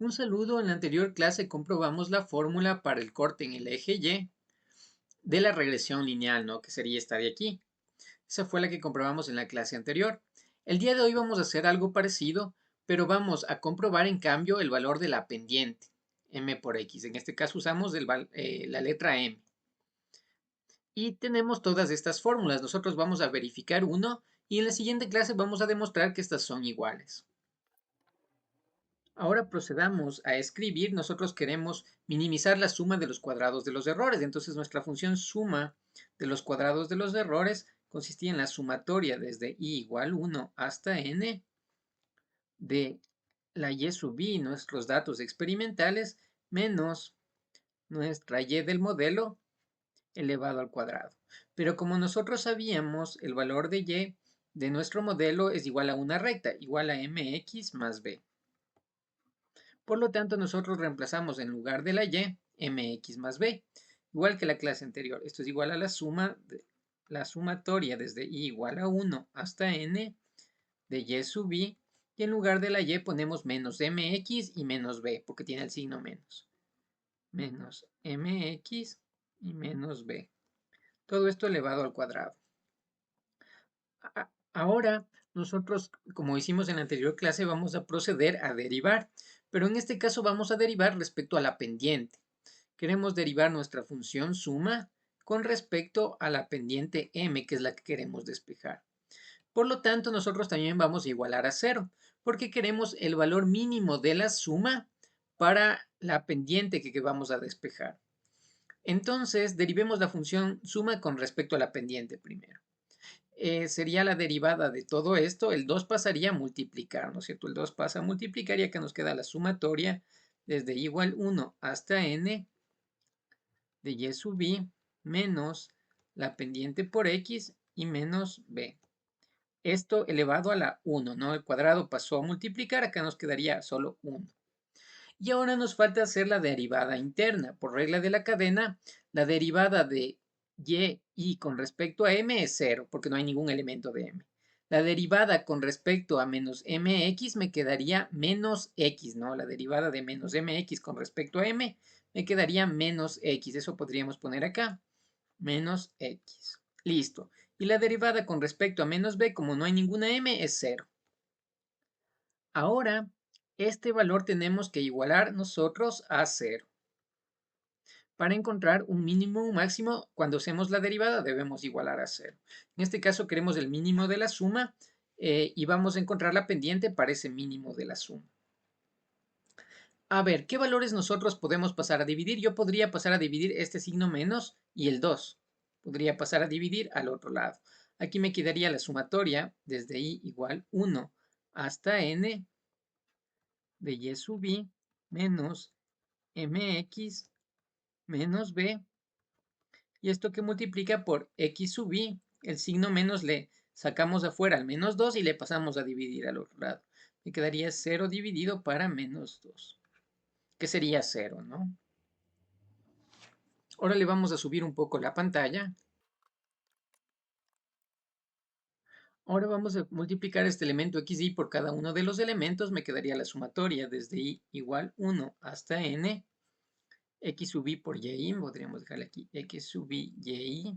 Un saludo, en la anterior clase comprobamos la fórmula para el corte en el eje Y de la regresión lineal, ¿no? Que sería esta de aquí. Esa fue la que comprobamos en la clase anterior. El día de hoy vamos a hacer algo parecido, pero vamos a comprobar en cambio el valor de la pendiente, m por x. En este caso usamos la letra m. Y tenemos todas estas fórmulas. Nosotros vamos a verificar uno y en la siguiente clase vamos a demostrar que estas son iguales. Ahora procedamos a escribir. Nosotros queremos minimizar la suma de los cuadrados de los errores. Entonces nuestra función suma de los cuadrados de los errores consistía en la sumatoria desde i igual 1 hasta n de la y sub i, nuestros datos experimentales, menos nuestra y del modelo elevado al cuadrado. Pero como nosotros sabíamos, el valor de y de nuestro modelo es igual a una recta, igual a mx más b. Por lo tanto, nosotros reemplazamos en lugar de la y, mx más b, igual que la clase anterior. Esto es igual a la sumatoria desde i igual a 1 hasta n de y sub i, y en lugar de la y ponemos menos mx y menos b, porque tiene el signo menos. Menos mx y menos b. Todo esto elevado al cuadrado. Ahora, nosotros, como hicimos en la anterior clase, vamos a proceder a derivar, pero en este caso vamos a derivar respecto a la pendiente. Queremos derivar nuestra función suma con respecto a la pendiente m, que es la que queremos despejar. Por lo tanto, nosotros también vamos a igualar a 0, porque queremos el valor mínimo de la suma para la pendiente que vamos a despejar. Entonces, derivemos la función suma con respecto a la pendiente primero. Sería la derivada de todo esto. El 2 pasaría a multiplicar, ¿no es cierto? El 2 pasa a multiplicar, ya que nos queda la sumatoria desde igual 1 hasta n de y sub i menos la pendiente por x y menos b. Esto elevado a la 1, ¿no? El cuadrado pasó a multiplicar, acá nos quedaría solo 1. Y ahora nos falta hacer la derivada interna. Por regla de la cadena, la derivada de y con respecto a m es 0, porque no hay ningún elemento de m. La derivada con respecto a menos mx me quedaría menos x, ¿no? La derivada de menos mx con respecto a m me quedaría menos x. Eso podríamos poner acá, menos x. Listo. Y la derivada con respecto a menos b, como no hay ninguna m, es 0. Ahora, este valor tenemos que igualar nosotros a 0. Para encontrar un mínimo o un máximo, cuando hacemos la derivada debemos igualar a 0. En este caso queremos el mínimo de la suma y vamos a encontrar la pendiente para ese mínimo de la suma. A ver, ¿qué valores nosotros podemos pasar a dividir? Yo podría pasar a dividir este signo menos y el 2. Podría pasar a dividir al otro lado. Aquí me quedaría la sumatoria desde i igual 1 hasta n de y sub i menos mx menos b, y esto que multiplica por x sub i, el signo menos le sacamos afuera al menos 2 y le pasamos a dividir al otro lado. Me quedaría 0 dividido para menos 2, que sería 0, ¿no? Ahora le vamos a subir un poco la pantalla. Ahora vamos a multiplicar este elemento xy por cada uno de los elementos. Me quedaría la sumatoria desde i igual 1 hasta n x sub i por y, podríamos dejarle aquí x sub i y,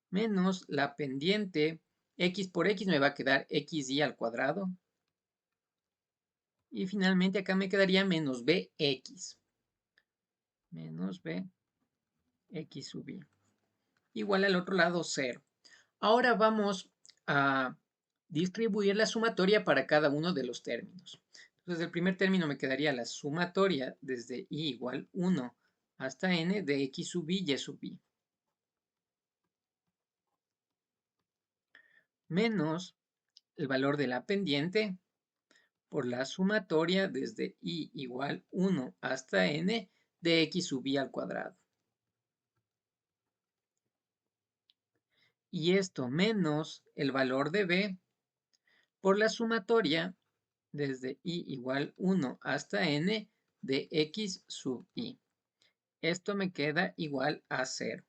menos la pendiente x por x me va a quedar xy al cuadrado. Y finalmente acá me quedaría menos bx. Menos bx sub i. Igual al otro lado 0. Ahora vamos a distribuir la sumatoria para cada uno de los términos. Entonces el primer término me quedaría la sumatoria desde i igual 1 hasta n de x sub i y sub i. Menos el valor de la pendiente por la sumatoria desde i igual 1 hasta n de x sub i al cuadrado. Y esto menos el valor de b por la sumatoria desde i igual 1 hasta n de x sub i. Esto me queda igual a 0.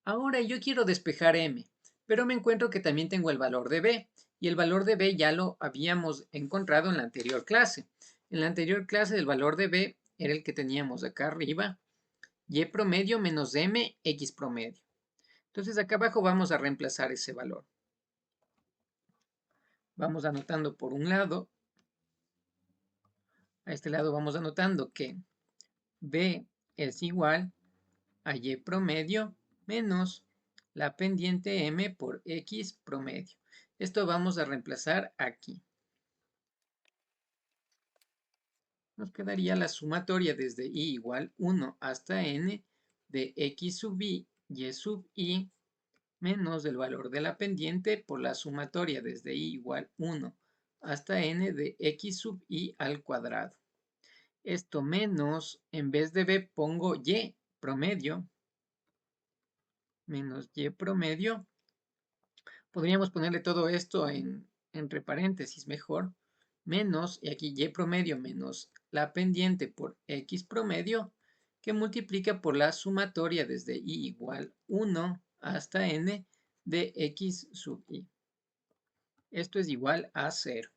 Ahora yo quiero despejar m, pero me encuentro que también tengo el valor de b, y el valor de b ya lo habíamos encontrado en la anterior clase. En la anterior clase el valor de b era el que teníamos acá arriba, y promedio menos m, x promedio. Entonces acá abajo vamos a reemplazar ese valor. Vamos anotando por un lado, a este lado vamos anotando que b es igual a y promedio menos la pendiente m por x promedio. Esto vamos a reemplazar aquí. Nos quedaría la sumatoria desde i igual 1 hasta n de x sub i, y sub i, menos el valor de la pendiente por la sumatoria desde i igual 1 hasta n de x sub i al cuadrado. Esto menos, en vez de b pongo y promedio, menos y promedio. Podríamos ponerle todo esto entre paréntesis mejor, menos, y aquí y promedio menos la pendiente por x promedio, que multiplica por la sumatoria desde i igual 1 hasta n de x sub i. Esto es igual a 0.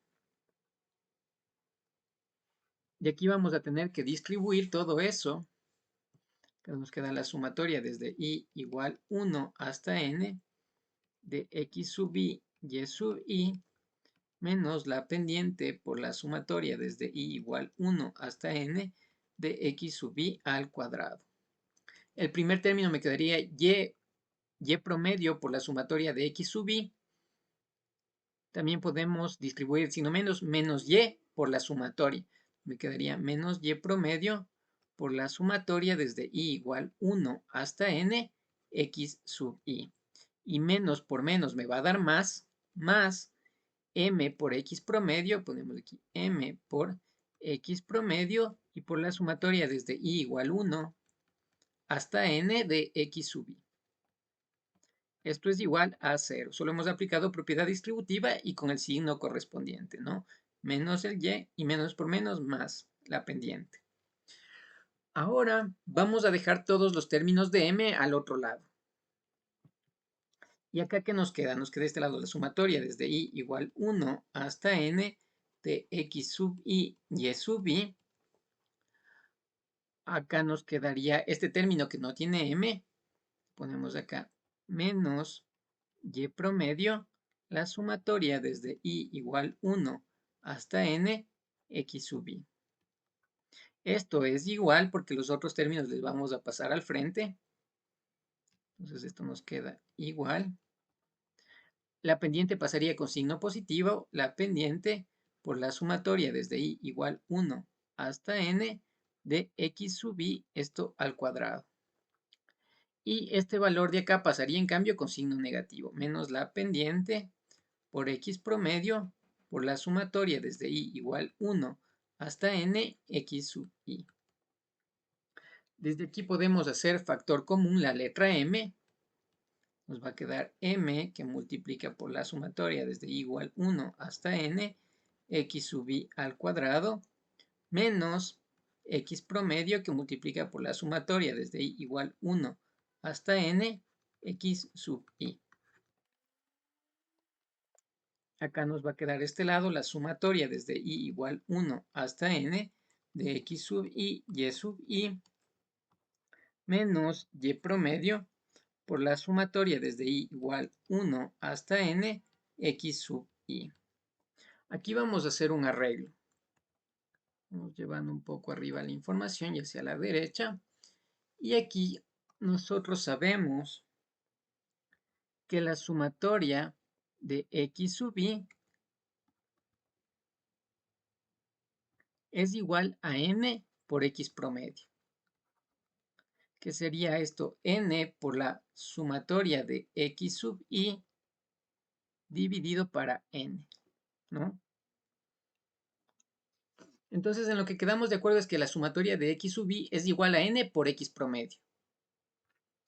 Y aquí vamos a tener que distribuir todo eso, que nos queda la sumatoria desde i igual 1 hasta n de x sub i, y sub i, menos la pendiente por la sumatoria desde i igual 1 hasta n de x sub i al cuadrado. El primer término me quedaría y promedio por la sumatoria de x sub i. También podemos distribuir signo menos y por la sumatoria. Me quedaría menos y promedio por la sumatoria desde i igual 1 hasta n x sub i. Y menos por menos me va a dar más m por x promedio, ponemos aquí m por x promedio, y por la sumatoria desde i igual 1 hasta n de x sub i. Esto es igual a 0. Solo hemos aplicado propiedad distributiva y con el signo correspondiente, ¿no? Menos el y menos por menos más la pendiente. Ahora vamos a dejar todos los términos de m al otro lado. ¿Y acá qué nos queda? Nos queda este lado la sumatoria desde i igual 1 hasta n de x sub i, y sub i. Acá nos quedaría este término que no tiene m. Ponemos acá menos y promedio, la sumatoria desde i igual 1 hasta n, x sub i. Esto es igual porque los otros términos les vamos a pasar al frente. Entonces esto nos queda igual. La pendiente pasaría con signo positivo, la pendiente por la sumatoria desde i igual 1 hasta n de x sub i, esto al cuadrado. Y este valor de acá pasaría en cambio con signo negativo, menos la pendiente por x promedio por la sumatoria desde i igual 1 hasta n x sub i. Desde aquí podemos hacer factor común la letra m. Nos va a quedar m que multiplica por la sumatoria desde i igual 1 hasta n x sub i al cuadrado menos x promedio que multiplica por la sumatoria desde i igual 1 hasta n x sub i. Acá nos va a quedar este lado la sumatoria desde i igual 1 hasta n de x sub i, y sub i, menos y promedio por la sumatoria desde i igual 1 hasta n, x sub i. Aquí vamos a hacer un arreglo. Vamos llevando un poco arriba la información y hacia la derecha. Y aquí nosotros sabemos que la sumatoria de x sub i es igual a n por x promedio. ¿Qué sería esto? N por la sumatoria de x sub i dividido para n, ¿no? Entonces, en lo que quedamos de acuerdo es que la sumatoria de x sub i es igual a n por x promedio.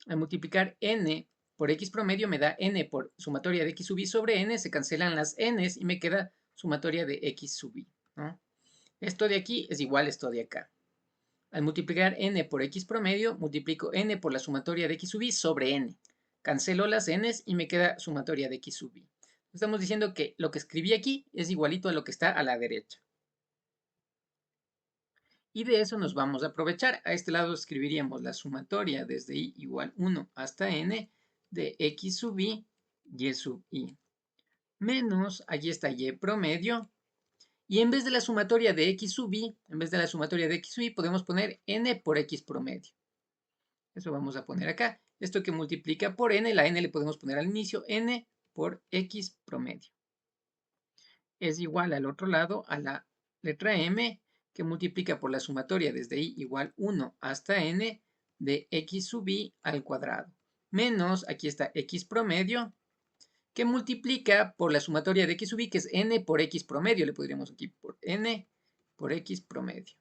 Al multiplicar n por x promedio me da n por sumatoria de x sub i sobre n, se cancelan las n's y me queda sumatoria de x sub i, ¿no? Esto de aquí es igual a esto de acá. Al multiplicar n por x promedio, multiplico n por la sumatoria de x sub i sobre n. Cancelo las n's y me queda sumatoria de x sub i. Estamos diciendo que lo que escribí aquí es igualito a lo que está a la derecha. Y de eso nos vamos a aprovechar. A este lado escribiríamos la sumatoria desde i igual 1 hasta n de x sub i, y sub i. Menos, allí está y promedio. Y en vez de la sumatoria de x sub i, podemos poner n por x promedio. Eso vamos a poner acá. Esto que multiplica por n, la n le podemos poner al inicio, n por x promedio. Es igual al otro lado a la letra m, que multiplica por la sumatoria desde i igual 1 hasta n de x sub i al cuadrado. Menos, aquí está x promedio, que multiplica por la sumatoria de x sub i, que es n por x promedio. Le podríamos aquí por n por x promedio.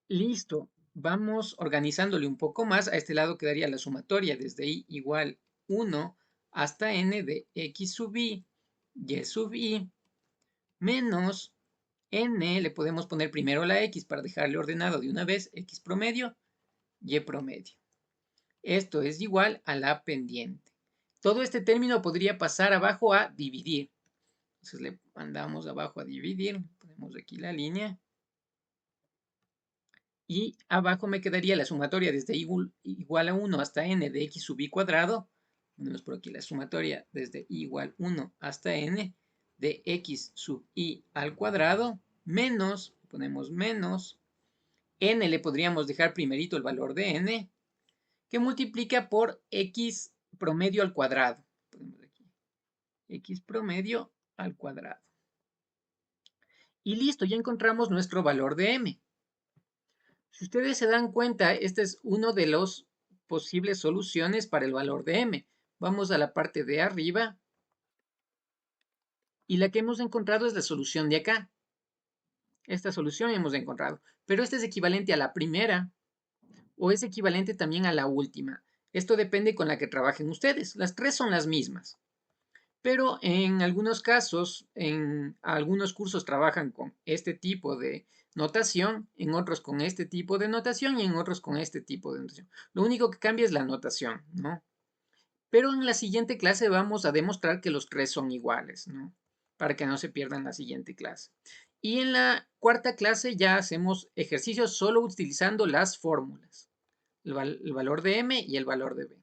Listo. Vamos organizándole un poco más. A este lado quedaría la sumatoria desde i igual 1 hasta n de x sub i, y sub i, menos n, le podemos poner primero la x para dejarle ordenado de una vez, x promedio, y promedio. Esto es igual a la pendiente. Todo este término podría pasar abajo a dividir. Entonces le mandamos abajo a dividir, ponemos aquí la línea. Y abajo me quedaría la sumatoria desde igual a 1 hasta n de x sub i cuadrado. Ponemos por aquí la sumatoria desde i igual 1 hasta n de x sub i al cuadrado, menos, ponemos menos, n le podríamos dejar primerito el valor de n, que multiplica por x promedio al cuadrado. Ponemos aquí x promedio al cuadrado. Y listo, ya encontramos nuestro valor de m. Si ustedes se dan cuenta, este es uno de los posibles soluciones para el valor de m. Vamos a la parte de arriba y la que hemos encontrado es la solución de acá. Esta solución hemos encontrado, pero esta es equivalente a la primera o es equivalente también a la última. Esto depende con la que trabajen ustedes. Las tres son las mismas. Pero en algunos casos, en algunos cursos trabajan con este tipo de notación, en otros con este tipo de notación y en otros con este tipo de notación. Lo único que cambia es la notación, ¿no? Pero en la siguiente clase vamos a demostrar que los tres son iguales, ¿no? Para que no se pierdan la siguiente clase. Y en la cuarta clase ya hacemos ejercicios solo utilizando las fórmulas, el valor de m y el valor de b.